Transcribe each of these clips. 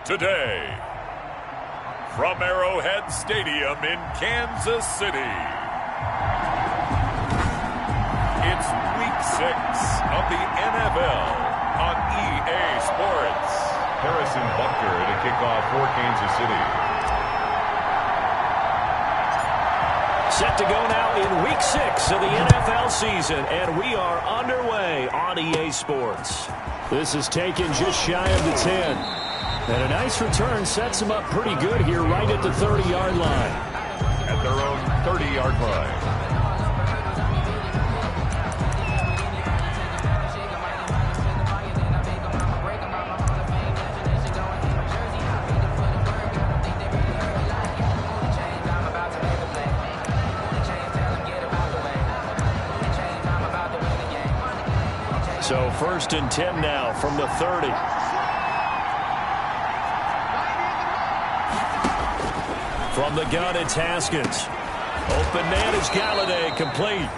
today. From Arrowhead Stadium in Kansas City, it's Week 6 of the NFL on EA Sports. Harrison Butker to kick off for Kansas City. Set to go now in Week 6 of the NFL season, and we are underway on EA Sports. This is taken just shy of the 10. And a nice return sets them up pretty good here right at the 30-yard line. At their own 30-yard line. So 1st and 10 now from the 30. From the gun, it's Haskins. Open man is Galladay, complete.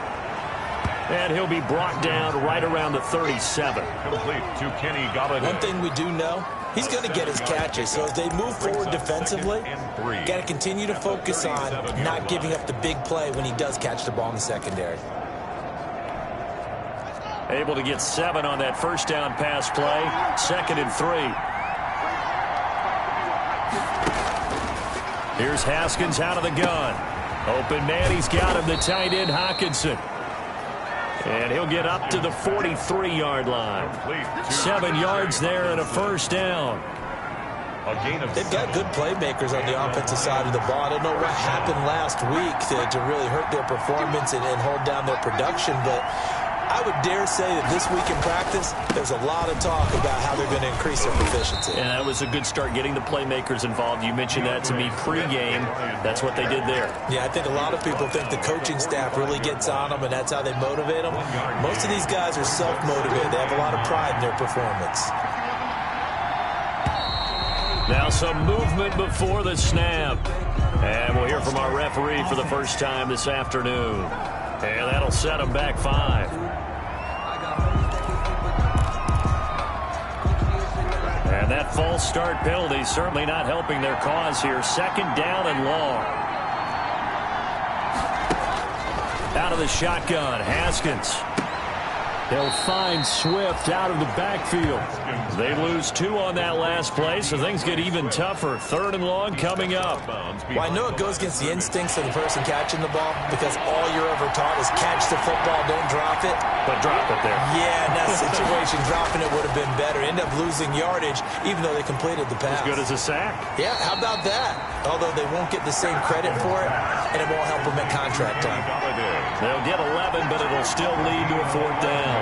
And he'll be brought down right around the 37. Complete to Kenny Galladay. One thing we do know, he's going to get his catches. So as they move forward defensively, got to continue to focus on not giving up the big play when he does catch the ball in the secondary. Able to get 7 on that first down pass play. 2nd and 3. Here's Haskins out of the gun. Open man, he's got him, the tight end Hockenson. And he'll get up to the 43-yard line. 7 yards there and a first down. They've got good playmakers on the offensive side of the ball. I don't know what happened last week to really hurt their performance and hold down their production, but I would dare say that this week in practice, there's a lot of talk about how they're going to increase their proficiency. And that was a good start getting the playmakers involved. You mentioned that to me pregame. That's what they did there. Yeah, I think a lot of people think the coaching staff really gets on them, and that's how they motivate them. Most of these guys are self-motivated. They have a lot of pride in their performance. Now some movement before the snap. And we'll hear from our referee for the first time this afternoon. And that'll set them back 5. And that false start penalty certainly not helping their cause here. 2nd down and long. Out of the shotgun, Haskins. He'll find Swift out of the backfield. They lose 2 on that last play, so things get even tougher. 3rd and long coming up. Well, I know it goes against the instincts of the person catching the ball because all you're ever taught is catch the football, don't drop it. But drop it there. Yeah, in that situation, dropping it would have been better. End up losing yardage, even though they completed the pass. As good as a sack. Yeah, how about that? Although they won't get the same credit for it, and it won't help them at contract time. They'll get 11, but it'll still lead to a 4th down.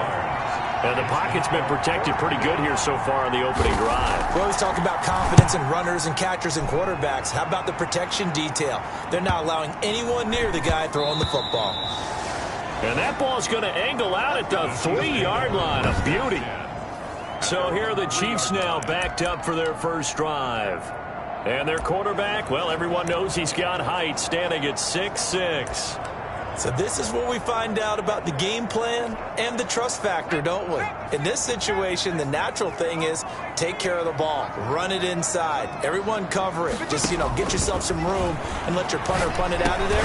And the pocket's been protected pretty good here so far on the opening drive. We always talk about confidence in runners and catchers and quarterbacks. How about the protection detail? They're not allowing anyone near the guy throwing the football. And that ball's going to angle out at the 3-yard line. A beauty. So here are the Chiefs now backed up for their first drive. And their quarterback, well, everyone knows he's got height, standing at 6'6". So this is where we find out about the game plan and the trust factor, don't we? In this situation, the natural thing is take care of the ball. Run it inside. Everyone cover it. Just, get yourself some room and let your punter punt it out of there.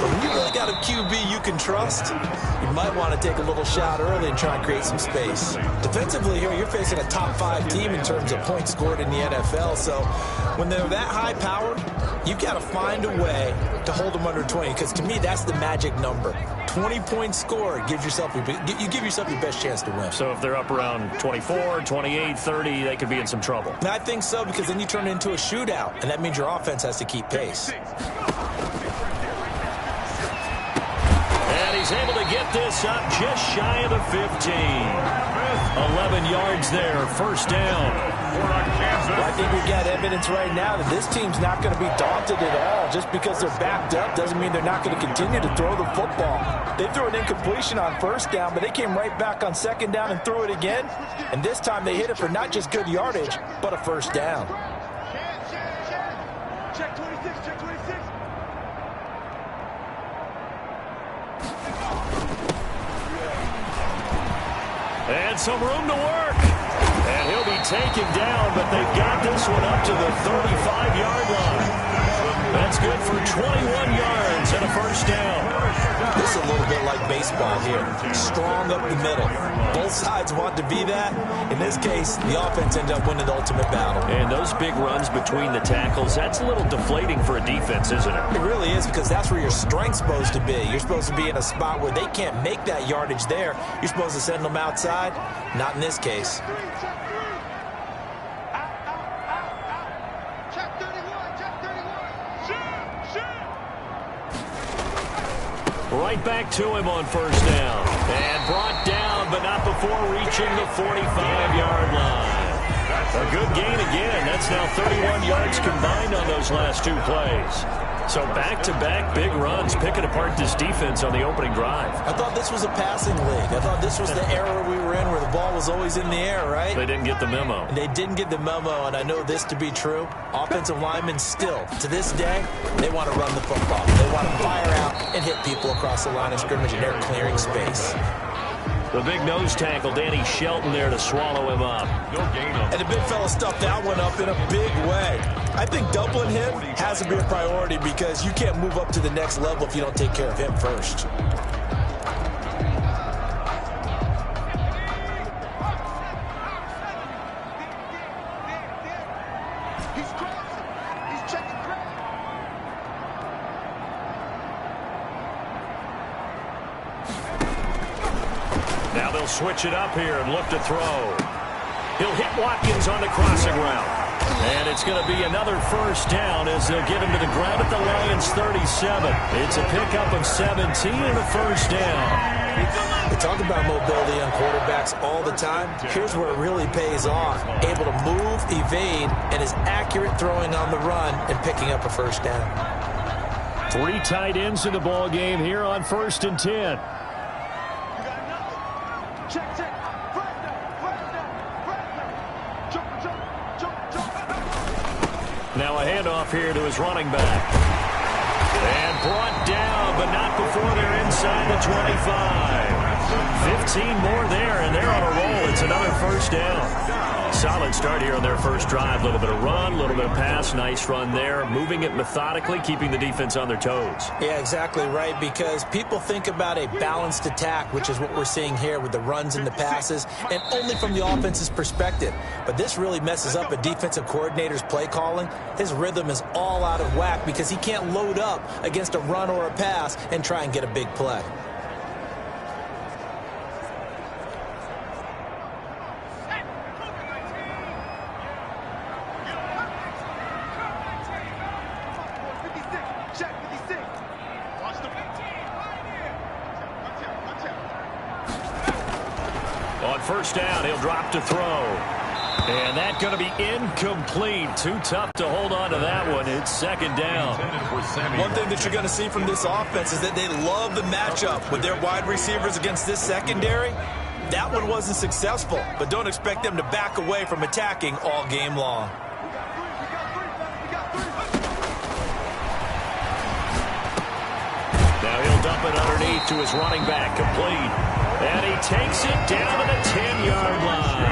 But when you really got a QB you can trust, you might want to take a little shot early and try and create some space. Defensively here, you're facing a top 5 team in terms of points scored in the NFL. So when they're that high-powered, you've got to find a way to hold them under 20, because to me, that's the magic number. 20 points scored gives yourself you give yourself your best chance to win. So if they're up around 24, 28, 30, they could be in some trouble. And I think so, because then you turn it into a shootout, and that means your offense has to keep pace. And he's able to get this up just shy of the 15. 11 yards there, 1st down. Well, I think we've got evidence right now that this team's not going to be daunted at all. Just because they're backed up doesn't mean they're not going to continue to throw the football. They threw an incompletion on 1st down, but they came right back on 2nd down and threw it again. And this time they hit it for not just good yardage, but a 1st down. Check 26, check 26. And some room to work. And he'll be taken down, but they've got this one up to the 35-yard line. That's good for 21 yards and a first down. This is a little bit like baseball here. Strong up the middle. Both sides want to be that. In this case, the offense ended up winning the ultimate battle. And those big runs between the tackles, that's a little deflating for a defense, isn't it? It really is, because that's where your strength's supposed to be. You're supposed to be in a spot where they can't make that yardage there. You're supposed to send them outside. Not in this case. Right back to him on first down. And brought down, but not before reaching the 45-yard line. A good gain again. That's now 31 yards combined on those last two plays. So back-to-back big runs, picking apart this defense on the opening drive. I thought this was a passing league. I thought this was the era we were in where the ball was always in the air, right? They didn't get the memo. And they didn't get the memo, and I know this to be true. Offensive linemen still, to this day, they want to run the football. They want to fire out and hit people across the line of scrimmage, and they're clearing space. The big nose tackle, Danny Shelton, there to swallow him up. No gain on. And the big fella stuffed that one up in a big way. I think doubling him has to be a priority, because you can't move up to the next level if you don't take care of him first. He's crossing. He's checking ground. Now they'll switch it up here and look to throw. He'll hit Watkins on the crossing route. And it's going to be another first down as they'll get him to the ground at the Lions' 37. It's a pickup of 17 and a first down. We talk about mobility on quarterbacks all the time. Here's where it really pays off. Able to move, evade, and is accurate throwing on the run and picking up a first down. 3 tight ends in the ball game here on 1st and 10. You got nothing. Check, check. Flag down, flag down, flag down. Jump, jump, jump, jump. Now a handoff here to his running back. And brought down, but not before they're inside the 25. 15 more there, and they're on a roll. It's another first down. Solid start here on their first drive. A little bit of run, a little bit of pass. Nice run there. Moving it methodically, keeping the defense on their toes. Yeah, exactly right, because people think about a balanced attack, which is what we're seeing here with the runs and the passes, and only from the offense's perspective. But this really messes up a defensive coordinator's play calling. His rhythm is all out of whack because he can't load up against a run or a pass and try and get a big play. On first down, he'll drop to throw. And that's going to be incomplete. Too tough to hold on to that one. It's second down. One thing that you're going to see from this offense is that they love the matchup with their wide receivers against this secondary. That one wasn't successful, but don't expect them to back away from attacking all game long. Now he'll dump it underneath to his running back, complete. And he takes it down to the 10-yard line.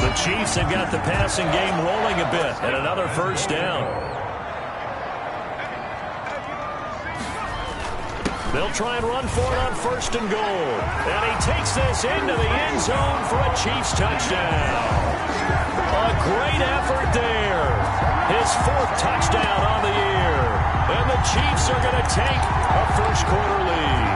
The Chiefs have got the passing game rolling a bit, and another first down. They'll try and run for it on 1st and goal. And he takes this into the end zone for a Chiefs touchdown. A great effort there. His 4th touchdown on the year. And the Chiefs are going to take a first-quarter lead.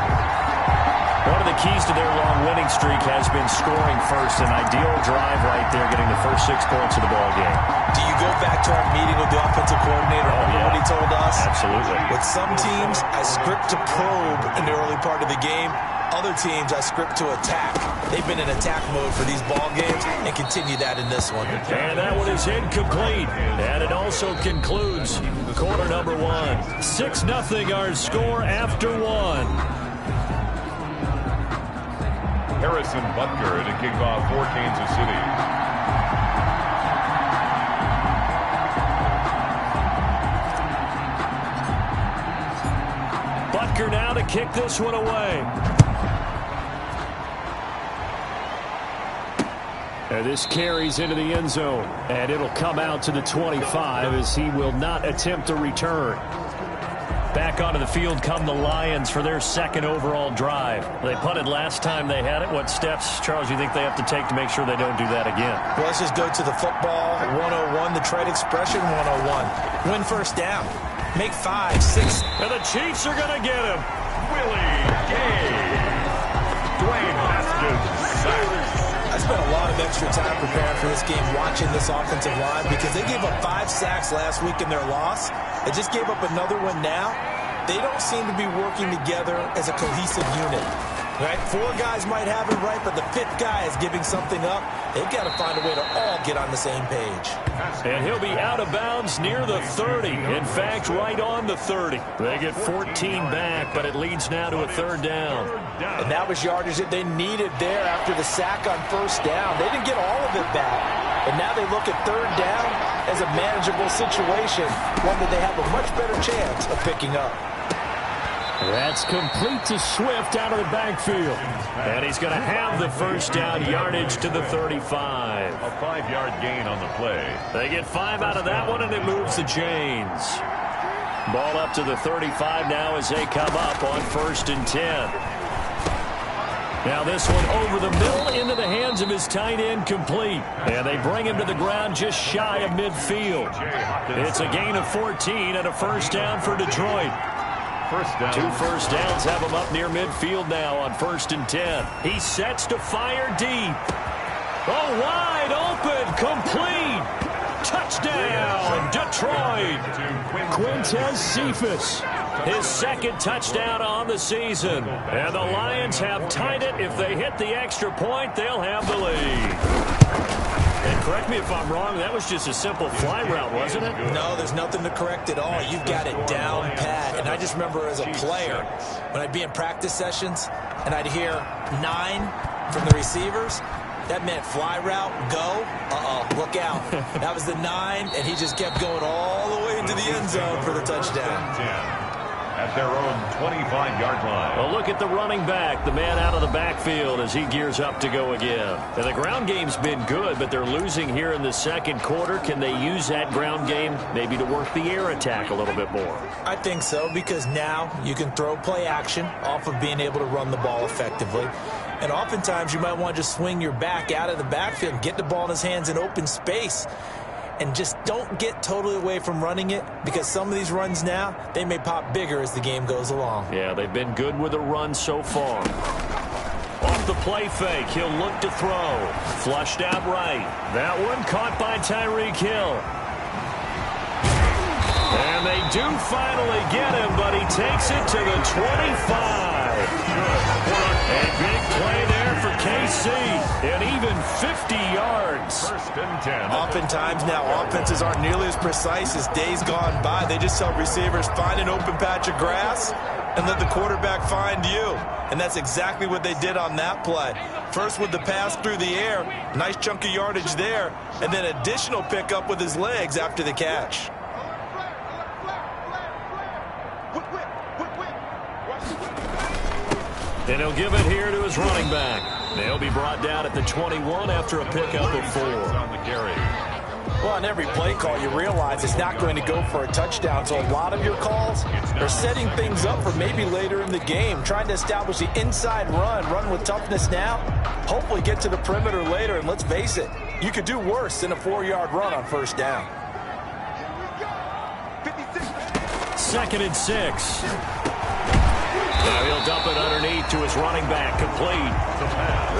One of the keys to their long winning streak has been scoring first. An ideal drive right there, getting the first 6 points of the ball game. Do you go back to our meeting with the offensive coordinator? Yeah. What he told us? Absolutely. With some teams, I script to probe in the early part of the game. Other teams, I script to attack. They've been in attack mode for these ball games and continue that in this one. And that one is incomplete. And it also concludes quarter number 1. 6-0 our score after 1. Harrison Butker to kick off for Kansas City. Butker now to kick this one away. And this carries into the end zone. And it'll come out to the 25 as he will not attempt a return. Back onto the field come the Lions for their second overall drive. They punted last time they had it. What steps, Charles, you think they have to take to make sure they don't do that again? Well, let's just go to the football 101, the trade expression 101. Win first down. Make 5, 6. And the Chiefs are going to get him. Willie Gay. Dwayne Haskins. I spent a lot of extra time preparing for this game watching this offensive line because they gave up 5 sacks last week in their loss. They just gave up another one now. They don't seem to be working together as a cohesive unit. Right? 4 guys might have it right, but the 5th guy is giving something up. They've got to find a way to all get on the same page. And he'll be out of bounds near the 30. In fact, right on the 30. They get 14 back, but it leads now to a 3rd down. And that was yardage that they needed there after the sack on first down. They didn't get all of it back. And now they look at 3rd down as a manageable situation, one that they have a much better chance of picking up. That's complete to Swift out of the backfield. And he's going to have the first down yardage to the 35. A 5-yard gain on the play. They get 5 out of that one, and it moves the chains. Ball up to the 35 now as they come up on 1st and 10. Now this one over the middle into the hands of his tight end complete. And they bring him to the ground just shy of midfield. It's a gain of 14 and a first down for Detroit. First down. 2 first downs have him up near midfield now on 1st and 10. He sets to fire deep. Oh, wide open, complete. Touchdown, Detroit. Quintez Cephas, his 2nd touchdown on the season. And the Lions have tied it. If they hit the extra point, they'll have the lead. And correct me if I'm wrong, that was just a simple fly route, wasn't it? No, there's nothing to correct at all. You've got it down pat. And I just remember as a player, when I'd be in practice sessions, and I'd hear 9 from the receivers, that meant fly route, go, look out. That was the 9, and he just kept going all the way into the end zone for the touchdown. At their own 25-yard line. Well, look at the running back, the man out of the backfield as he gears up to go again. And the ground game's been good, but they're losing here in the 2nd quarter. Can they use that ground game maybe to work the air attack a little bit more? I think so, because now you can throw play action off of being able to run the ball effectively. And oftentimes you might want to just swing your back out of the backfield, get the ball in his hands in open space. And just don't get totally away from running it, because some of these runs now, they may pop bigger as the game goes along. Yeah, they've been good with the run so far. Off the play fake, he'll look to throw. Flushed out right. That one caught by Tyreek Hill. And they do finally get him, but he takes it to the 25. A big play there for KC, and even 50 yards. 1st and 10. Oftentimes now offenses aren't nearly as precise as days gone by. They just tell receivers, find an open patch of grass and let the quarterback find you. And that's exactly what they did on that play. First with the pass through the air, nice chunk of yardage there, and then additional pickup with his legs after the catch. And he'll give it here to his running back. They'll be brought down at the 21 after a pickup of 4. On the carry. Well, on every play call, you realize it's not going to go for a touchdown. So a lot of your calls are setting things up for maybe later in the game, trying to establish the inside run with toughness now, hopefully get to the perimeter later. And let's face it, you could do worse than a 4-yard run on first down. 2nd and 6. Now he'll dump it underneath to his running back, complete.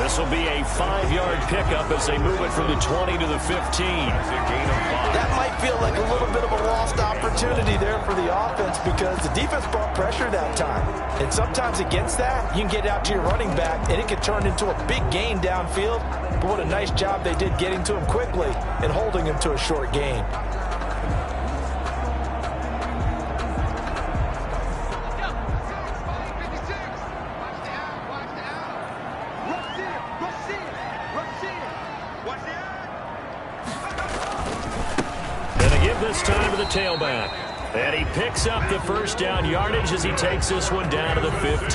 This will be a 5-yard pickup as they move it from the 20 to the 15. That might feel like a little bit of a lost opportunity there for the offense, because the defense brought pressure that time. And sometimes against that, you can get out to your running back, and it can turn into a big gain downfield. But what a nice job they did getting to him quickly and holding him to a short gain. This time to the tailback. And he picks up the first down yardage as he takes this one down to the 15.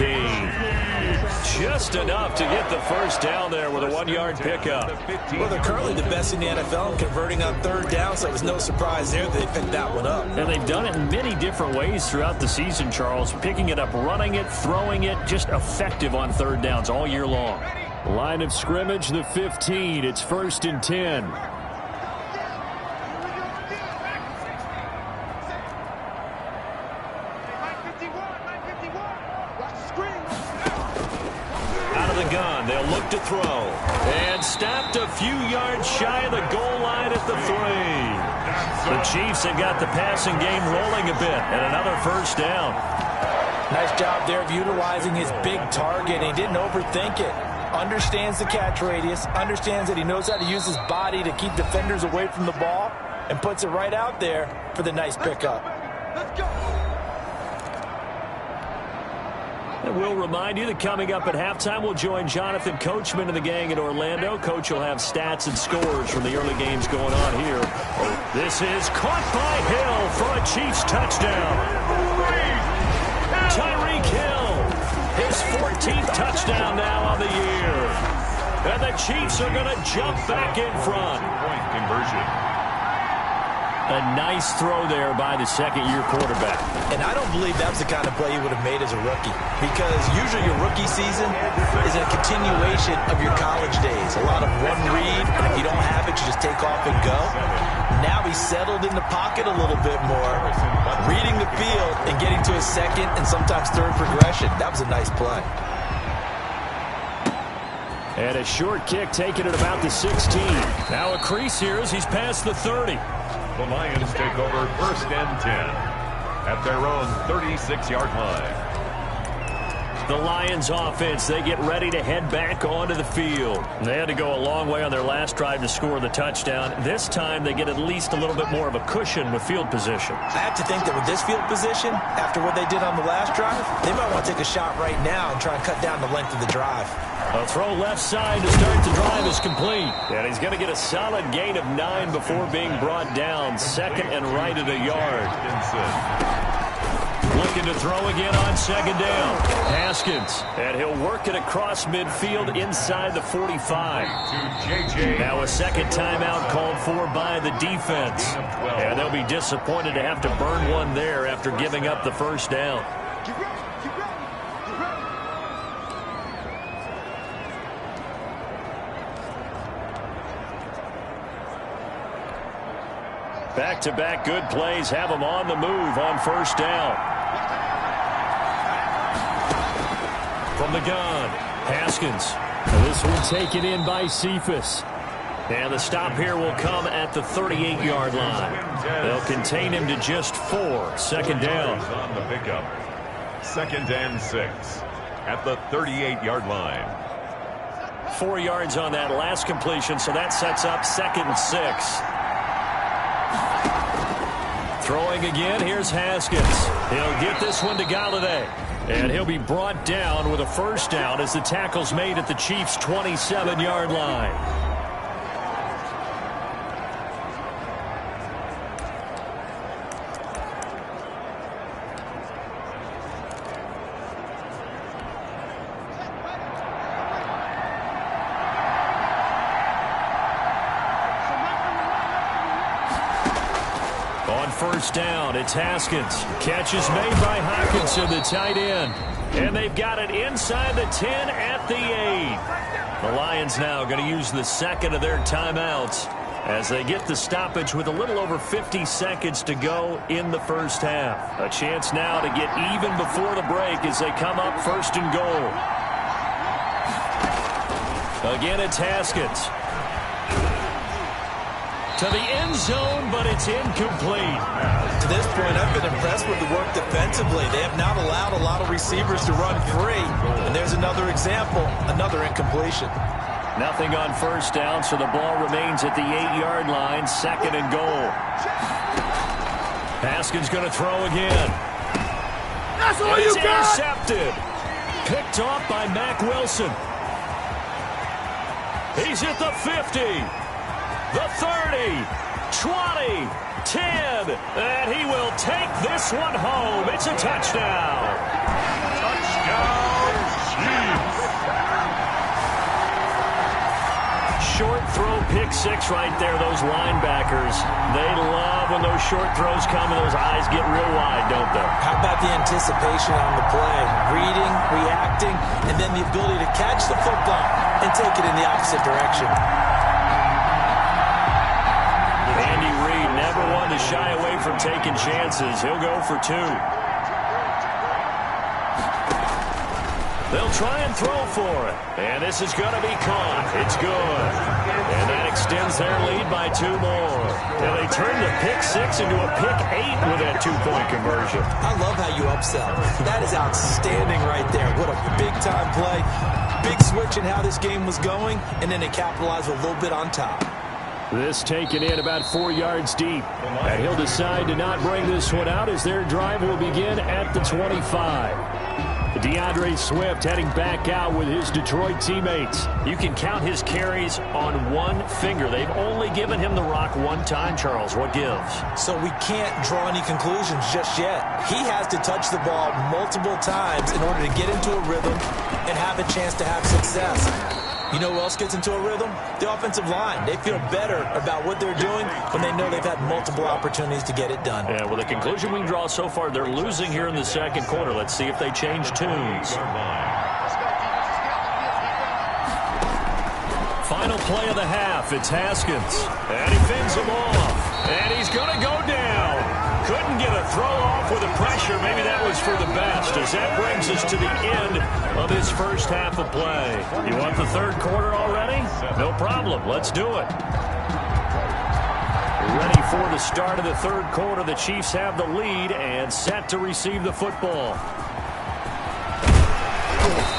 Just enough to get the first down there with a 1-yard pickup. Well, they're currently the best in the NFL in converting on third down, so it was no surprise there that they picked that one up. And they've done it in many different ways throughout the season, Charles. Picking it up, running it, throwing it, just effective on third downs all year long. Line of scrimmage, the 15. It's 1st and 10. Out of the gun, they'll look to throw. And stopped a few yards shy of the goal line at the 3. The Chiefs have got the passing game rolling a bit, and another first down. Nice job there of utilizing his big target. He didn't overthink it. Understands the catch radius, understands that he knows how to use his body to keep defenders away from the ball, and puts it right out there for the nice pickup. Let's go. And we'll remind you that coming up at halftime, we'll join Jonathan Coachman and the gang in Orlando. Coach will have stats and scores from the early games going on here. This is caught by Hill for a Chiefs touchdown. Tyreek Hill, his 14th touchdown now on the year. And the Chiefs are going to jump back in front. Point conversion. A nice throw there by the second-year quarterback. And I don't believe that was the kind of play he would have made as a rookie, because usually your rookie season is a continuation of your college days. A lot of one read, and if you don't have it, you just take off and go. Now he's settled in the pocket a little bit more, reading the field and getting to his second and sometimes third progression. That was a nice play. And a short kick taken at about the 16. Now a crease here as he's past the 30. The Lions take over 1st and 10 at their own 36-yard line. The Lions offense, they get ready to head back onto the field. They had to go a long way on their last drive to score the touchdown. This time they get at least a little bit more of a cushion with field position. I have to think that with this field position, after what they did on the last drive, they might want to take a shot right now and try and cut down the length of the drive. A throw left side to start the drive is complete. And he's going to get a solid gain of 9 before being brought down. Second and right at a yard. Looking to throw again on second down. Haskins. And he'll work it across midfield inside the 45. Now a second timeout called for by the defense. And they'll be disappointed to have to burn one there after giving up the first down. Back-to-back good plays have them on the move on first down. From the gun, Haskins. This one taken in by Cephas. And the stop here will come at the 38-yard line. They'll contain him to just 4. Second down. On the pickup. 2nd and 6 at the 38-yard line. 4 yards on that last completion, so that sets up 2nd and 6. Throwing again, here's Haskins. He'll get this one to Galladay. And he'll be brought down with a first down as the tackle's made at the Chiefs' 27-yard line. First down, it's Haskins. Catch is made by Hawkinson, the tight end. And they've got it inside the 10 at the 8. The Lions now going to use the second of their timeouts as they get the stoppage with a little over 50 seconds to go in the first half. A chance now to get even before the break as they come up 1st and goal. Again, it's Haskins. To the end zone, but it's incomplete. To this point, I've been impressed with the work defensively. They have not allowed a lot of receivers to run free. And there's another example, another incompletion. Nothing on first down, so the ball remains at the 8-yard line, 2nd and goal. Haskins going to throw again. That's all you got! Intercepted. Picked off by Mack Wilson. He's at the 50. The 30, 20, 10, good. And he will take this one home. It's a touchdown. Touchdown, Chiefs. Short throw pick six right there, those linebackers. They love when those short throws come and those eyes get real wide, don't they? How about the anticipation on the play? Reading, reacting, and then the ability to catch the football and take it in the opposite direction. Andy Reid never one to shy away from taking chances. He'll go for two. They'll try and throw for it. And this is going to be caught. It's good. And that extends their lead by two more. And they turn the pick six into a pick eight with that two-point conversion. I love how you upsell. That is outstanding right there. What a big-time play. Big switch in how this game was going, and then they capitalized a little bit on top. This taken in about 4 yards deep. And he'll decide to not bring this one out as their drive will begin at the 25. DeAndre Swift heading back out with his Detroit teammates. You can count his carries on one finger. They've only given him the rock one time, Charles. What gives? So we can't draw any conclusions just yet. He has to touch the ball multiple times in order to get into a rhythm and have a chance to have success. You know who else gets into a rhythm? The offensive line. They feel better about what they're doing when they know they've had multiple opportunities to get it done. Yeah, well, the conclusion we can draw so far, they're losing here in the second quarter. Let's see if they change tunes. Final play of the half. It's Haskins. And he fends him off. And he's going to go down. Couldn't get a throw off with the pressure. Maybe that was for the best, as that brings us to the end of this first half of play. You want the third quarter already? No problem. Let's do it. Ready for the start of the third quarter. The Chiefs have the lead and set to receive the football.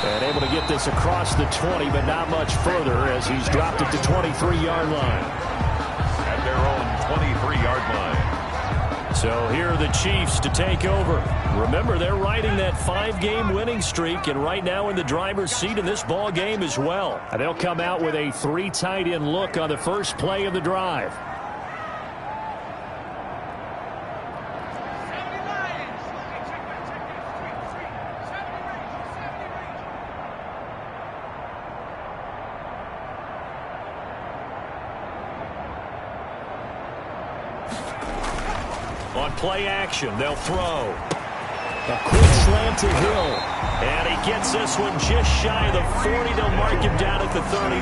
And able to get this across the 20, but not much further as he's dropped it to 23-yard line. At their own 23-yard line. So here are the Chiefs to take over. Remember, they're riding that 5-game winning streak, and right now in the driver's seat in this ball game as well. And they'll come out with a 3 tight end look on the first play of the drive. On play action, they'll throw. A quick slant to Hill. And he gets this one just shy of the 40. They'll mark him down at the 39.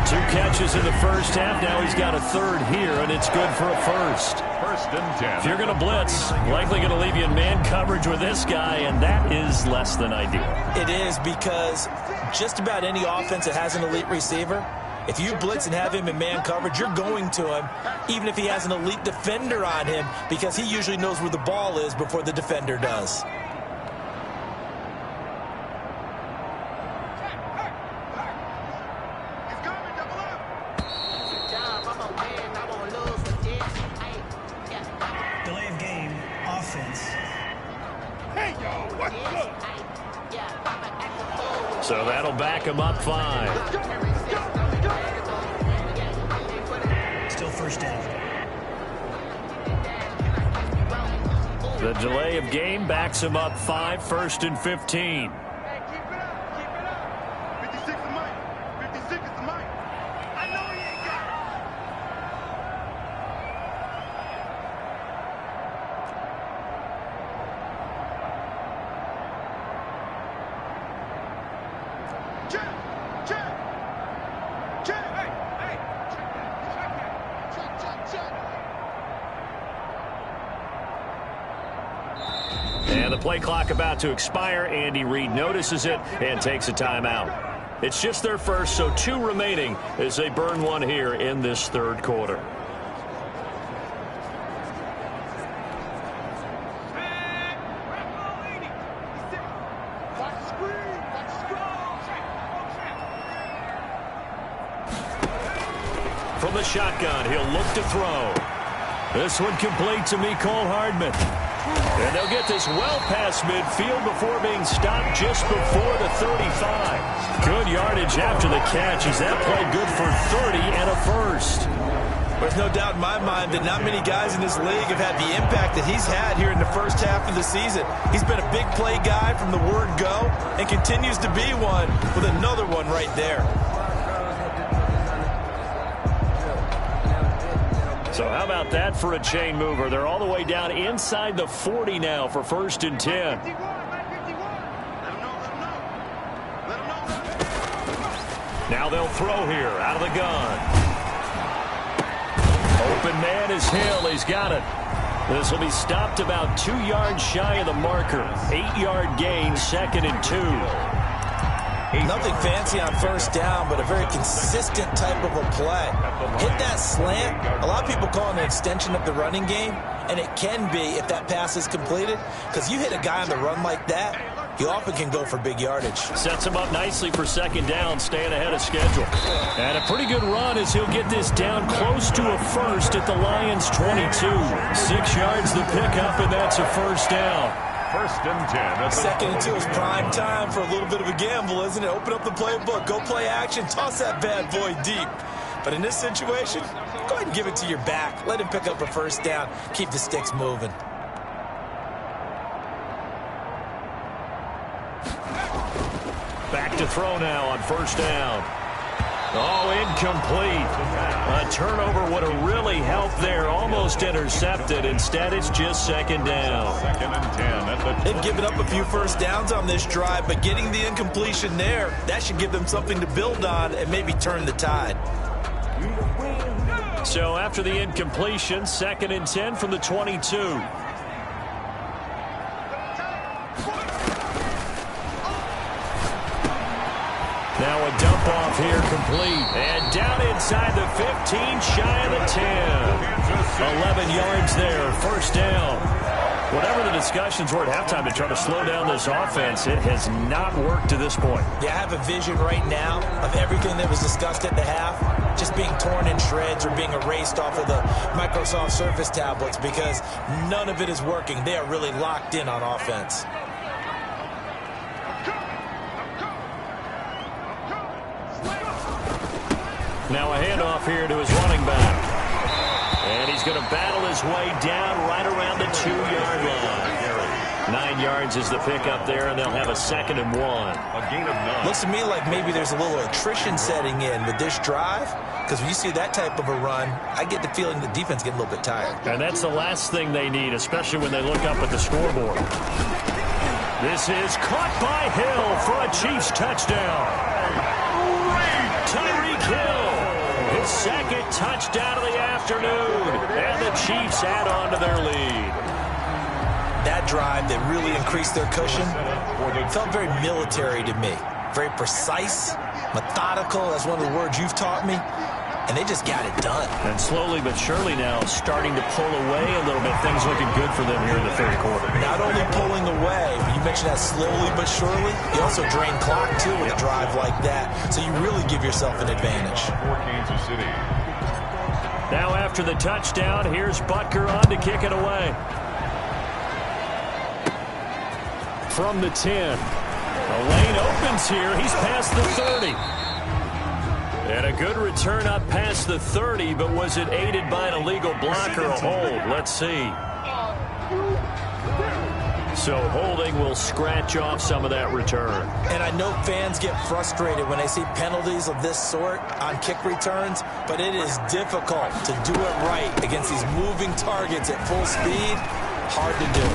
2 catches in the first half. Now he's got a third here, and it's good for a first. First and 10. If you're going to blitz, likely going to leave you in man coverage with this guy, and that is less than ideal. It is, because just about any offense that has an elite receiver, if you blitz and have him in man coverage, you're going to him, even if he has an elite defender on him, because he usually knows where the ball is before the defender does. Delay of game, offense. Hey, yo, what's good? So that'll back him up 5. Still first down. The delay of game backs him up 5, 1st and 15. Hey, keep it up. Keep it up. 56 is mine. 56 is mine. I know he ain't got it. Check. Check. Check. Hey, hey. Check that. Check that. Check. And the play clock about to expire. Andy Reid notices it and takes a timeout. It's just their first, so 2 remaining as they burn one here in this third quarter. Watch the screen. Watch the screen. From the shotgun, he'll look to throw. This one complete to Mecole Hardman. And they'll get this well past midfield before being stopped just before the 35. Good yardage after the catch. Is that play good for 30 and a first? There's no doubt in my mind that not many guys in this league have had the impact that he's had here in the first half of the season. He's been a big play guy from the word go and continues to be one with another one right there. So how about that for a chain mover? They're all the way down inside the 40 now for 1st and 10. Now they'll throw here out of the gun. Open man is Hill. He's got it. This will be stopped about 2 yards shy of the marker. 8-yard gain, 2nd and 2. Nothing fancy on first down, but a very consistent type of a play. Hit that slant. A lot of people call it an extension of the running game, and it can be if that pass is completed, because you hit a guy on the run like that, he often can go for big yardage. Sets him up nicely for 2nd down, staying ahead of schedule. And a pretty good run as he'll get this down close to a first at the Lions' 22. 6 yards the pickup, and that's a 1st down. 1st and 10. 2nd and 2 is prime time for a little bit of a gamble, isn't it? Open up the playbook, go play action, toss that bad boy deep. But in this situation, go ahead and give it to your back. Let him pick up a 1st down. Keep the sticks moving. Back to throw now on 1st down. Oh, incomplete. A turnover would have really helped there. Almost intercepted. Instead, it's just 2nd down. 2nd and 10. They've given up a few 1st downs on this drive, but getting the incompletion there, that should give them something to build on and maybe turn the tide. So after the incompletion, 2nd and 10 from the 22. Now a dump off here complete. And down inside the 15, shy of the 10. 11 yards there, 1st down. Whatever the discussions were at halftime to try to slow down this offense, it has not worked to this point. Yeah, I have a vision right now of everything that was discussed at the half just being torn in shreds or being erased off of the Microsoft Surface tablets because none of it is working. They are really locked in on offense. Now a handoff here to his running back. And he's going to battle his way down right around the 2-yard line. 9 yards is the pickup there, and they'll have a 2nd and 1. A gain of 9. Looks to me like maybe there's a little attrition setting in with this drive, because when you see that type of a run, I get the feeling the defense getting a little bit tired. And that's the last thing they need, especially when they look up at the scoreboard. This is caught by Hill for a Chiefs touchdown. Tyreek Hill, his 2nd touchdown of the afternoon, and the Chiefs add on to their lead. That drive that really increased their cushion felt very military to me. Very precise, methodical, that's one of the words you've taught me, and they just got it done. And slowly but surely now starting to pull away a little bit. Things looking good for them here in the 3rd quarter. Not only pulling away, but you mentioned that slowly but surely, you also drain clock too with a drive like that, so you really give yourself an advantage. For Kansas City. Now after the touchdown, here's Butker on to kick it away. From the 10. The lane opens here. He's past the 30. And a good return up past the 30, but was it aided by an illegal block or a hold? Let's see. So holding will scratch off some of that return. And I know fans get frustrated when they see penalties of this sort on kick returns, but it is difficult to do it right against these moving targets at full speed. Hard to do.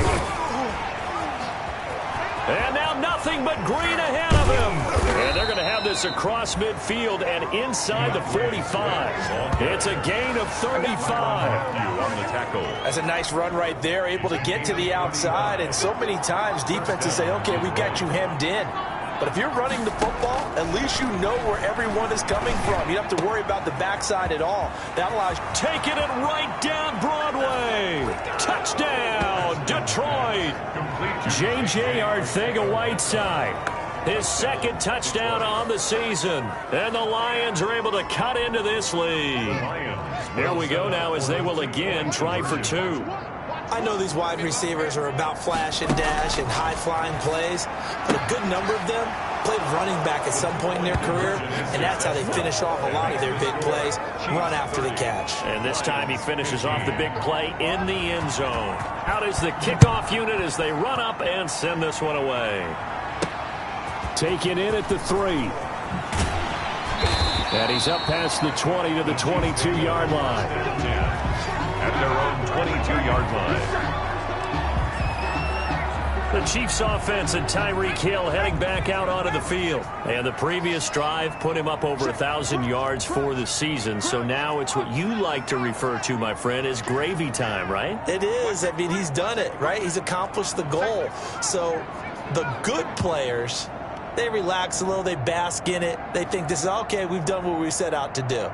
And now nothing but green ahead of him. And they're going to have this across midfield and inside the 45. It's a gain of 35. On the tackle. That's a nice run right there, able to get to the outside. And so many times defenses say, okay, we've got you hemmed in. But if you're running the football, at least you know where everyone is coming from. You don't have to worry about the backside at all. That allows you. Taking it right down Broadway. Touchdown, Detroit. J.J. Arcega-Whiteside. His 2nd touchdown on the season. And the Lions are able to cut into this lead. Here we go now as they will again try for 2. I know these wide receivers are about flash and dash and high-flying plays, but a good number of them played running back at some point in their career, and that's how they finish off a lot of their big plays, run after the catch. And this time he finishes off the big play in the end zone. Out is the kickoff unit as they run up and send this one away. Taken in at the 3. And he's up past the 20 to the 22-yard line. At their own 22-yard line. The Chiefs offense and Tyreek Hill heading back out onto the field. And the previous drive put him up over 1,000 yards for the season. So now it's what you like to refer to, my friend, as gravy time, right? It is. I mean, he's done it, right? He's accomplished the goal. So the good players, they relax a little. They bask in it. They think this is, okay, we've done what we set out to do.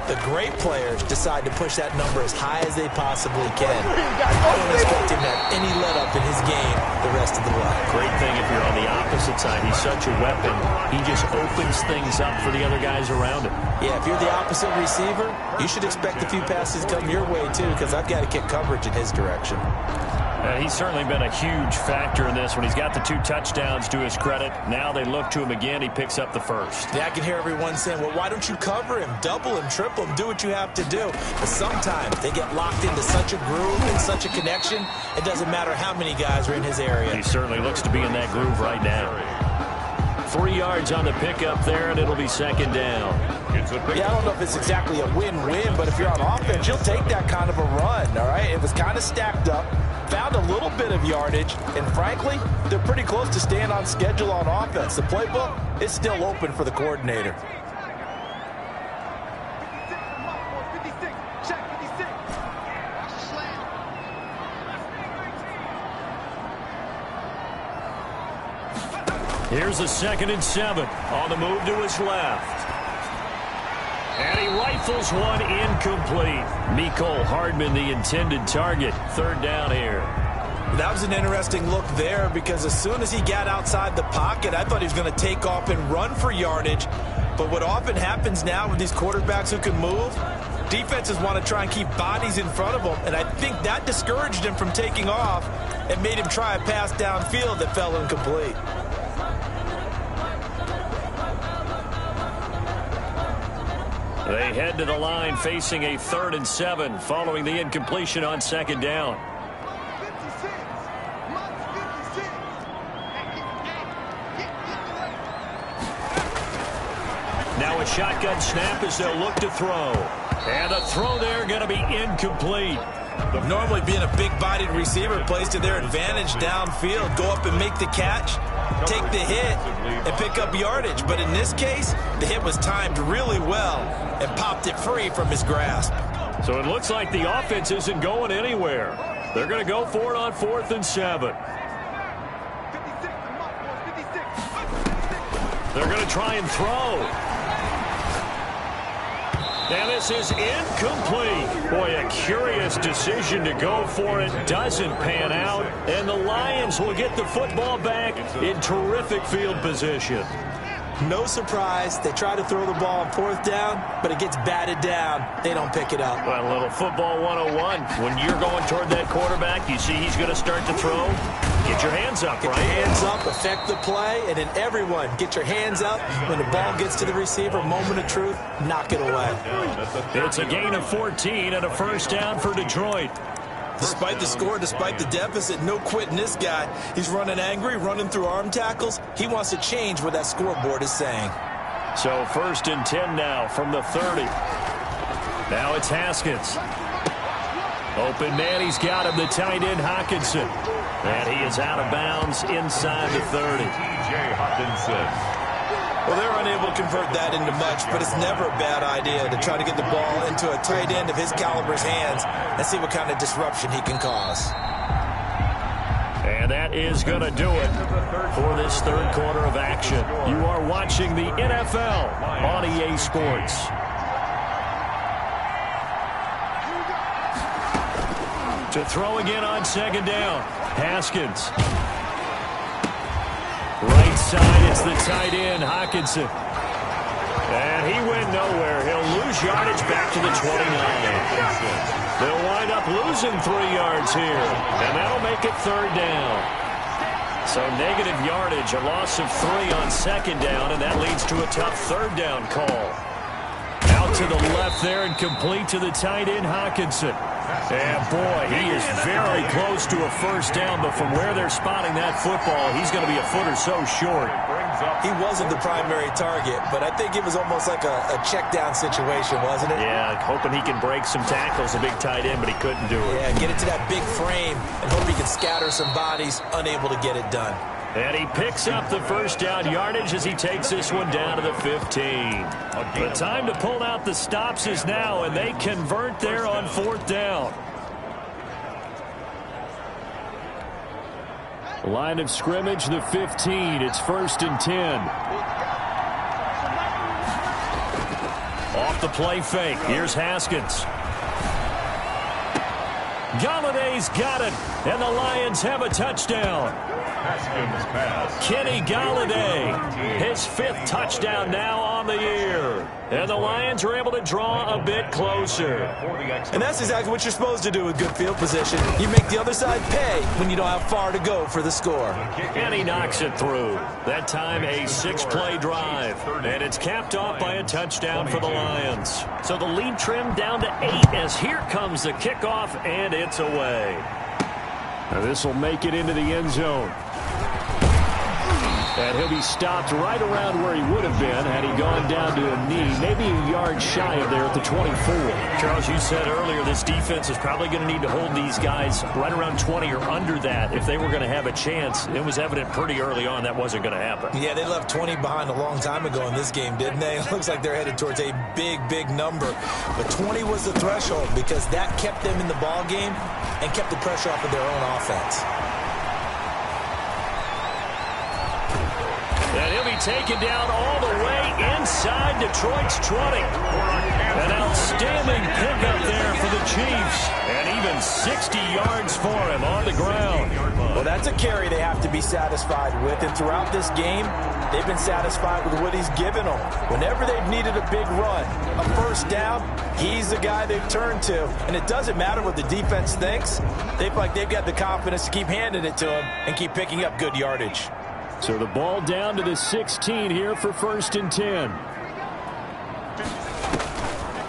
The great players decide to push that number as high as they possibly can. I don't expect him to have any let-up in his game the rest of the way. Great thing if you're on the opposite side. He's such a weapon. He just opens things up for the other guys around him. Yeah, if you're the opposite receiver, you should expect a few passes come your way, too, because I've got to kick coverage in his direction. He's certainly been a huge factor in this. When he's got the 2 touchdowns to his credit, now they look to him again. He picks up the first. Yeah, I can hear everyone saying, well, why don't you cover him, double him, triple him, do what you have to do. But sometimes they get locked into such a groove and such a connection, it doesn't matter how many guys are in his area. He certainly looks to be in that groove right now. 3 yards on the pickup there, and it'll be second down. Yeah, I don't know if it's exactly a win-win, but if you're on offense, you'll take that kind of a run, all right? It was kind of stacked up, found a little bit of yardage, and frankly, they're pretty close to staying on schedule on offense. The playbook is still open for the coordinator. Here's a 2nd and 7 on the move to his left. And he rifles one incomplete. Mecole Hardman, the intended target. 3rd down here. That was an interesting look there because as soon as he got outside the pocket, I thought he was going to take off and run for yardage. But what often happens now with these quarterbacks who can move, defenses want to try and keep bodies in front of them. And I think that discouraged him from taking off and made him try a pass downfield that fell incomplete. They head to the line facing a 3rd and 7 following the incompletion on 2nd down. Now a shotgun snap as they'll look to throw. And a throw there going to be incomplete. Normally being a big-bodied receiver plays to their advantage downfield. Go up and make the catch, take the hit, and pick up yardage. But in this case, the hit was timed really well and popped it free from his grasp. So it looks like the offense isn't going anywhere. They're going to go for it on 4th and 7. They're going to try and throw. And this is incomplete. Boy, a curious decision to go for it. Doesn't pan out. And the Lions will get the football back in terrific field position. No surprise. They try to throw the ball on 4th down, but it gets batted down. They don't pick it up. Well, a little football 101. When you're going toward that quarterback, you see he's going to start to throw. Get your hands up, right? Get your hands up, affect the play, and then everyone get your hands up. When the ball gets to the receiver, moment of truth, knock it away. It's a gain of 14 and a 1st down for Detroit. Despite the score, despite the deficit, no quitting this guy. He's running angry, running through arm tackles. He wants to change what that scoreboard is saying. So 1st and 10 now from the 30. Now it's Haskins. Open man, he's got him, the tight end Hockenson. And he is out of bounds inside the 30. T.J. Hockenson. Well, they're unable to convert that into much, but it's never a bad idea to try to get the ball into a tight end of his caliber's hands and see what kind of disruption he can cause. And that is going to do it for this 3rd quarter of action. You are watching the NFL on EA Sports. To throw again on 2nd down, Haskins. Right side, it's the tight end, Hockenson. And he went nowhere. He'll lose yardage back to the 29. They'll wind up losing 3 yards here. And that'll make it 3rd down. So negative yardage, a loss of 3 on second down, and that leads to a tough third down call. Out to the left there and complete to the tight end, Hawkinson. And boy, he is very close to a first down, but from where they're spotting that football, he's going to be a foot or so short. He wasn't the primary target, but I think it was almost like a check down situation, wasn't it? Yeah, hoping he can break some tackles, a big tight end, but he couldn't do it. Yeah, get into that big frame and hope he can scatter some bodies, unable to get it done. And he picks up the first down yardage as he takes this one down to the 15. The time to pull out the stops is now, and they convert there on fourth down. Line of scrimmage, the 15. It's 1st and 10. Off the play fake. Here's Haskins. Galladay's got it, and the Lions have a touchdown. Haskins pass. Kenny Galladay, his 5th touchdown now on the year. And the Lions are able to draw a bit closer. And that's exactly what you're supposed to do with good field position. You make the other side pay when you don't have far to go for the score. And he knocks it through. That time a 6-play drive. And it's capped off by a touchdown for the Lions. So the lead trimmed down to 8 as here comes the kickoff, and it's away. Now this will make it into the end zone. And he'll be stopped right around where he would have been had he gone down to a knee, maybe a yard shy of there at the 24. Charles, you said earlier this defense is probably going to need to hold these guys right around 20 or under that if they were going to have a chance. It was evident pretty early on that wasn't going to happen. Yeah, they left 20 behind a long time ago in this game, didn't they? It looks like they're headed towards a big, big number. But 20 was the threshold because that kept them in the ball game and kept the pressure off of their own offense. And he'll be taken down all the way inside Detroit's 20. An outstanding pickup there for the Chiefs. And even 60 yards for him on the ground. Well, that's a carry they have to be satisfied with. And throughout this game, they've been satisfied with what he's given them. Whenever they've needed a big run, a first down, he's the guy they've turned to. And it doesn't matter what the defense thinks. They feel like they've got the confidence to keep handing it to him and keep picking up good yardage. So the ball down to the 16 here for 1st and 10.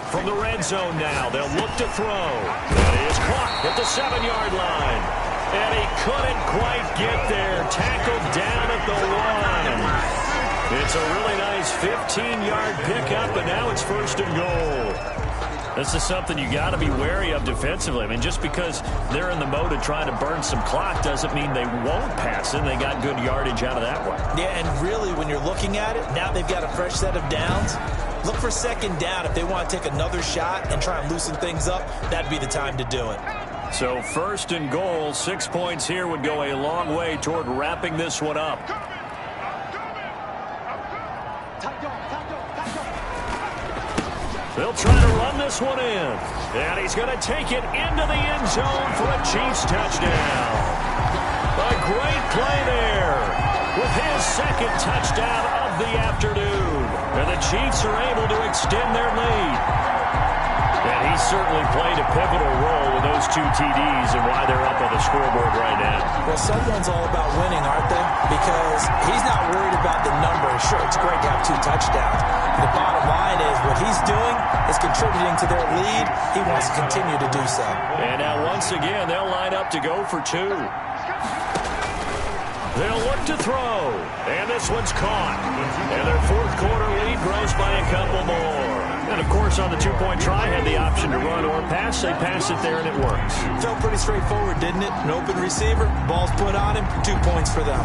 From the red zone now, they'll look to throw. And he is caught at the 7-yard line. And he couldn't quite get there. Tackled down at the 1. It's a really nice 15-yard pickup, and now it's 1st and goal. This is something you got to be wary of defensively. I mean, just because they're in the mode of trying to burn some clock doesn't mean they won't pass it. They got good yardage out of that one. Yeah, and really, when you're looking at it, now they've got a fresh set of downs. Look for 2nd down. If they want to take another shot and try and loosen things up, that'd be the time to do it. So 1st and goal, 6 points here would go a long way toward wrapping this one up. They'll try to run this one in. And he's going to take it into the end zone for a Chiefs touchdown. A great play there with his 2nd touchdown of the afternoon. And the Chiefs are able to extend their lead. And he certainly played a pivotal role with those 2 TDs and why they're up on the scoreboard right now. Well, someone's all about winning, aren't they? Because he's not worried about the numbers. Sure, it's great to have 2 touchdowns. The bottom line is what he's doing is contributing to their lead. He wants to continue to do so. And now once again, they'll line up to go for 2. They'll look to throw. And this one's caught. And their 4th quarter lead grows by a couple more. And, of course, on the 2-point try, had the option to run or pass. They pass it there, and it works. Felt pretty straightforward, didn't it? An open receiver, ball's put on him, 2 points for them.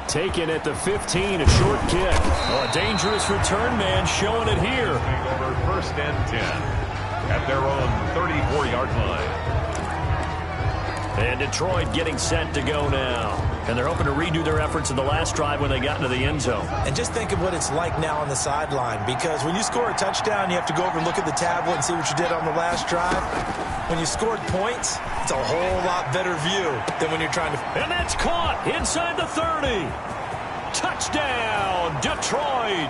Taken at the 15, a short kick. Oh, a dangerous return man showing it here. Over 1st and 10 at their own 34-yard line. And Detroit getting set to go now. And they're hoping to redo their efforts in the last drive when they got into the end zone. And just think of what it's like now on the sideline. Because when you score a touchdown, you have to go over and look at the tablet and see what you did on the last drive. When you scored points, it's a whole lot better view than when you're trying to... And that's caught inside the 30. Touchdown, Detroit.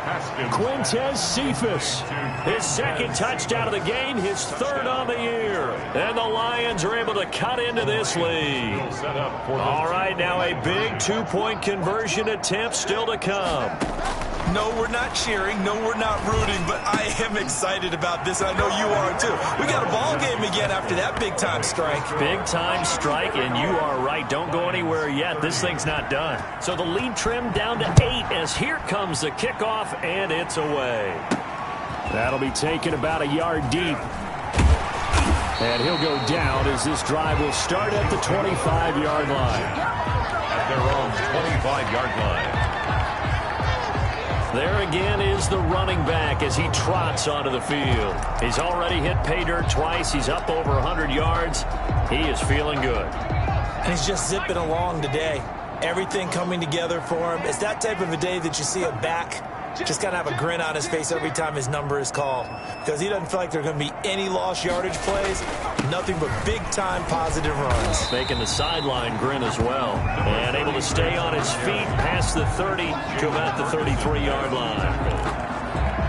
Quintez Cephas, his second touchdown of the game, his third on the year. And the Lions are able to cut into this lead. All right, now a big two-point conversion attempt still to come. No, we're not cheering. No, we're not rooting, but I am excited about this. I know you are, too. We got a ball game again after that big-time strike. Big-time strike, and you are right. Don't go anywhere yet. This thing's not done. So the lead trimmed down to 8 as here comes the kickoff, and it's away. That'll be taken about a yard deep. And he'll go down as this drive will start at the 25-yard line. At their own 25-yard line. There again is the running back as he trots onto the field. He's already hit pay dirt twice. He's up over 100 yards. He is feeling good. And he's just zipping along today. Everything coming together for him. It's that type of a day that you see a back just kind of have a grin on his face every time his number is called. Because he doesn't feel like there are going to be any lost yardage plays. Nothing but big-time positive runs. Making the sideline grin as well. And able to stay on his feet past the 30 to about the 33-yard line.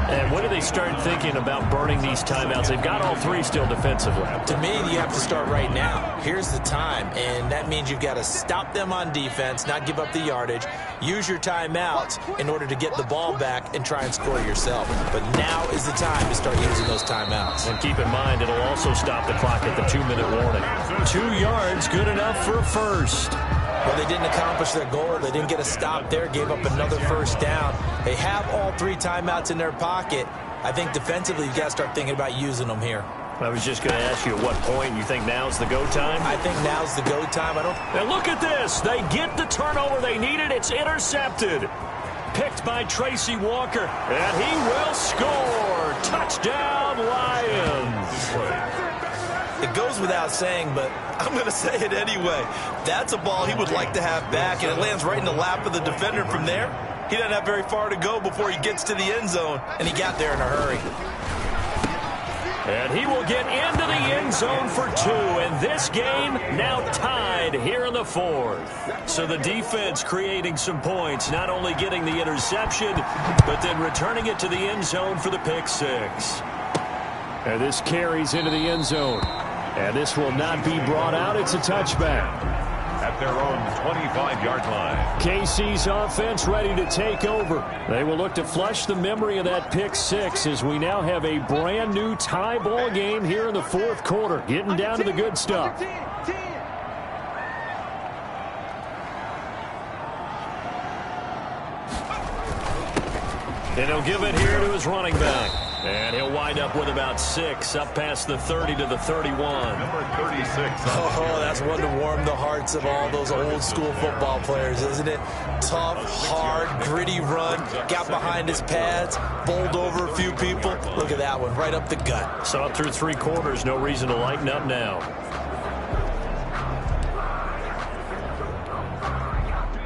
And when do they start thinking about burning these timeouts? They've got all three still defensively. To me, you have to start right now. Here's the time, and that means you've got to stop them on defense, not give up the yardage, use your timeouts in order to get the ball back and try and score yourself. But now is the time to start using those timeouts. And keep in mind, it'll also stop the clock at the 2-minute warning. 2 yards, good enough for a first. Well, they didn't accomplish their goal. They didn't get a stop there, gave up another first down. They have all 3 timeouts in their pocket. I think defensively, you've got to start thinking about using them here. I was just going to ask you at what point you think now's the go time? I think now's the go time. And look at this. They get the turnover they needed. It's intercepted. Picked by Tracy Walker. And he will score. Touchdown, Lions. It goes without saying, but I'm going to say it anyway. That's a ball he would like to have back, and it lands right in the lap of the defender from there. He doesn't have very far to go before he gets to the end zone, and he got there in a hurry. And he will get into the end zone for 2, and this game now tied here in the 4th. So the defense creating some points, not only getting the interception, but then returning it to the end zone for the pick 6. And this carries into the end zone. And this will not be brought out. It's a touchback. At their own 25-yard line. KC's offense ready to take over. They will look to flush the memory of that pick 6 as we now have a brand new tie ball game here in the 4th quarter. Getting down to the good stuff. And he'll give it here to his running back. And he'll wind up with about 6 up past the 30 to the 31. Number 36. Oh, that's one to warm the hearts of all those old school football players, isn't it? Tough, hard, gritty run. Got behind his pads, bowled over a few people. Look at that one, right up the gut. Saw it through 3 quarters. No reason to lighten up now.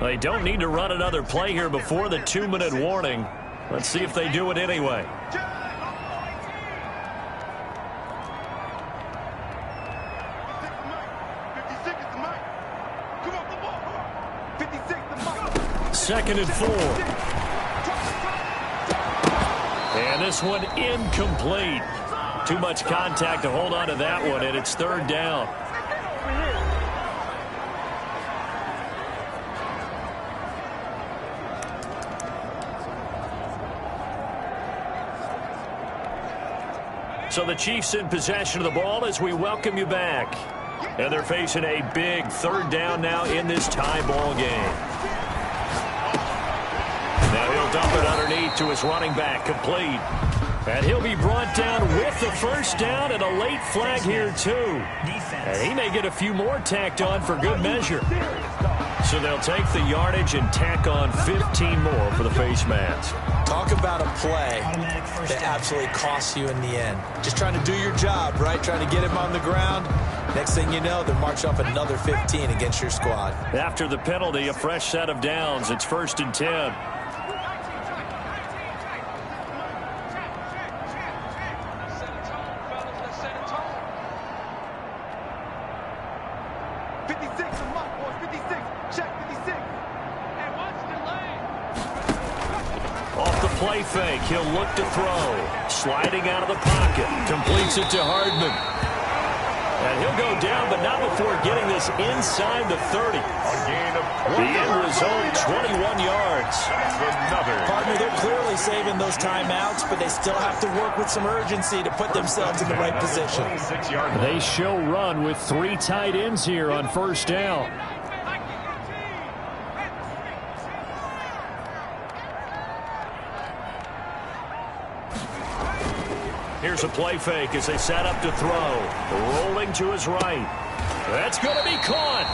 They don't need to run another play here before the 2-minute warning. Let's see if they do it anyway. Second and 4. And this one incomplete. Too much contact to hold on to that one, and it's 3rd down. So the Chiefs in possession of the ball as we welcome you back. And they're facing a big 3rd down now in this tie ball game. Now he'll dump it underneath to his running back, complete. And he'll be brought down with the first down and a late flag here too. And he may get a few more tacked on for good measure. So they'll take the yardage and tack on 15 more for the face mask. Talk about a play that absolutely costs you in the end. Just trying to do your job, right? Trying to get him on the ground. Next thing you know, they'll march off another 15 against your squad. After the penalty, a fresh set of downs. It's 1st and 10. play fake. He'll look to throw. Sliding out of the pocket. Completes it to Hardman. And he'll go down, but not before getting this inside the 30. The end result, 21 yards. Partner, they're clearly saving those timeouts, but they still have to work with some urgency to put themselves in the right position. They show run with 3 tight ends here on first down. Here's a play fake as they set up to throw. Rolling to his right. That's going to be caught.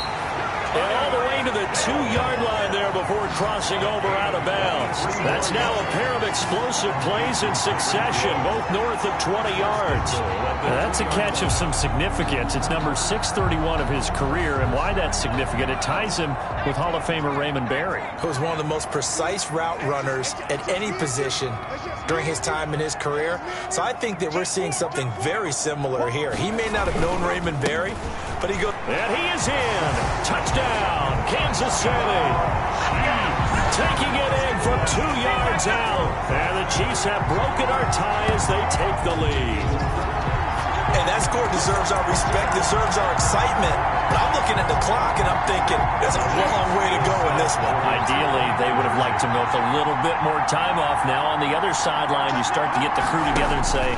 And all the way to the 2-yard line there before crossing over out of bounds. That's now a pair of explosive plays in succession, both north of 20 yards. That's a catch of some significance. It's number 631 of his career, and why that's significant, it ties him with Hall of Famer Raymond Berry, who was one of the most precise route runners at any position during his time in his career. So I think that we're seeing something very similar here. He may not have known Raymond Berry, but he goes. And he is in. Touchdown, Kansas City. Taking it in from 2 yards out. And the Chiefs have broken our tie as they take the lead. And that score deserves our respect, deserves our excitement. But I'm looking at the clock, and I'm thinking, there's a long way to go in this one. Ideally, they would have liked to milk a little bit more time off. Now on the other sideline, you start to get the crew together and say,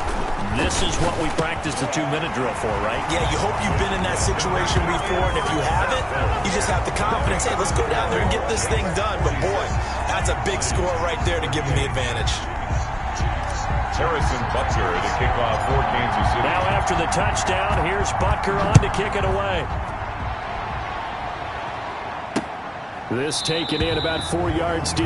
this is what we practiced the 2-minute drill for, right? Yeah, you hope you've been in that situation before, and if you haven't, you just have the confidence, hey, let's go down there and get this thing done. But boy, that's a big score right there to give them the advantage. Harrison Butker to kick off for Kansas City. Now after the touchdown, here's Butker on to kick it away. This taken in about 4 yards deep.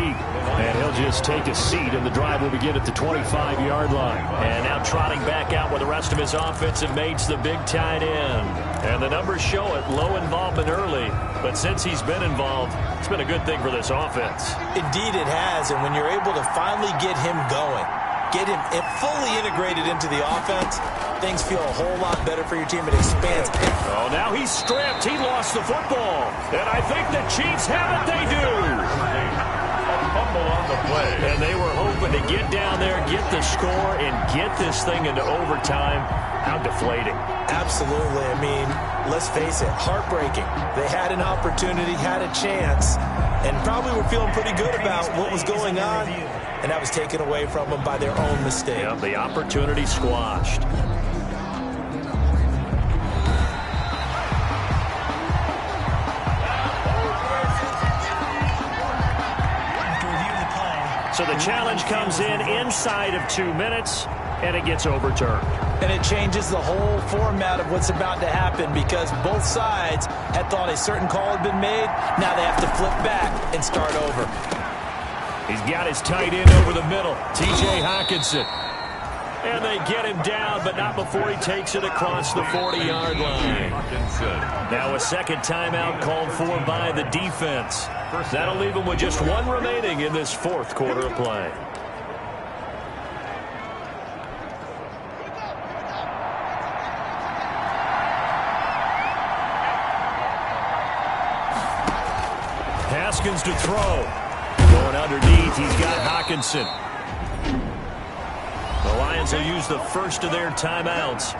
And he'll just take a seat, and the drive will begin at the 25-yard line. And now trotting back out with the rest of his offensive mates, the big tight end. And the numbers show it, low involvement early. But since he's been involved, it's been a good thing for this offense. Indeed it has, and when you're able to finally get him going, get him fully integrated into the offense, things feel a whole lot better for your team. It expands. Oh, now he's stripped. He lost the football. And I think the Chiefs have it. They do. A fumble on the play. And they were hoping to get down there, get the score, and get this thing into overtime. How deflating. Absolutely. I mean, let's face it, heartbreaking. They had an opportunity, had a chance, and probably were feeling pretty good about what was going on. And that was taken away from them by their own mistake. Yeah, the opportunity squashed. So the challenge comes in inside of 2 minutes, and it gets overturned. And it changes the whole format of what's about to happen because both sides had thought a certain call had been made. Now they have to flip back and start over. He's got his tight end over the middle, T.J. Hockenson. And they get him down, but not before he takes it across the 40-yard line. Now a second timeout called for by the defense. That'll leave him with just one remaining in this fourth quarter of play. Haskins to throw. Going underneath, he's got Hockenson. The Lions will use the first of their timeouts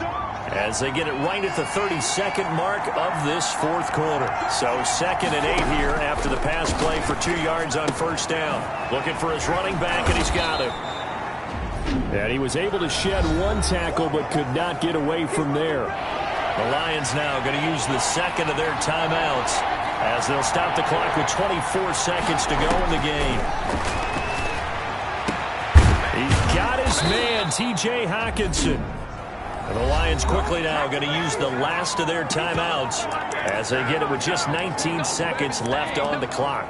as they get it right at the 32nd mark of this fourth quarter. So 2nd and 8 here after the pass play for 2 yards on first down. Looking for his running back, and he's got him. And he was able to shed one tackle but could not get away from there. The Lions now going to use the second of their timeouts as they'll stop the clock with 24 seconds to go in the game. He's got his man, T.J. Hockenson. And the Lions quickly now going to use the last of their timeouts as they get it with just 19 seconds left on the clock.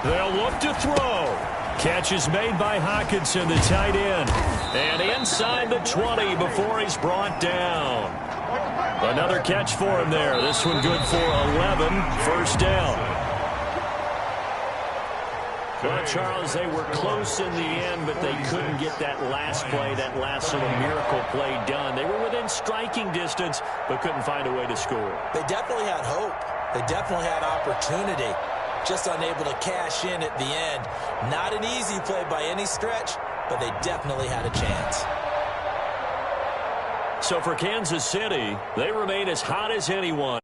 They'll look to throw. Catch is made by Hockenson, the tight end. And inside the 20 before he's brought down. Another catch for him there. This one good for 11. First down. Well, Charles, they were close in the end, but they couldn't get that last play, that last sort of miracle play done. They were within striking distance, but couldn't find a way to score. They definitely had hope. They definitely had opportunity. Just unable to cash in at the end. Not an easy play by any stretch, but they definitely had a chance. So for Kansas City, they remain as hot as anyone.